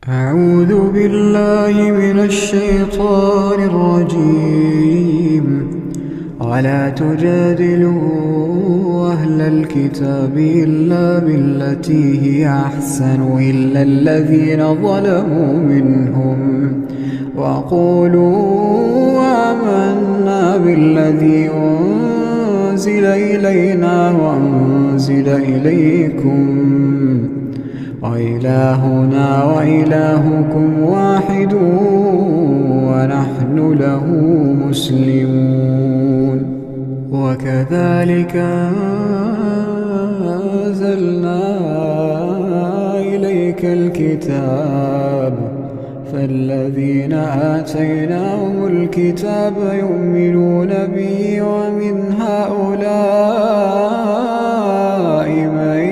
أعوذ بالله من الشيطان الرجيم. ولا تجادلوا أهل الكتاب إلا بالتي هي أحسن إلا الذين ظلموا منهم وقولوا آمنا بالذي أنزل إلينا وأنزل إليكم وإلهنا وإلهكم واحد ونحن له مسلمون. وكذلك أنزلنا إليك الكتاب فالذين آتيناهم الكتاب يؤمنون به ومن هؤلاء من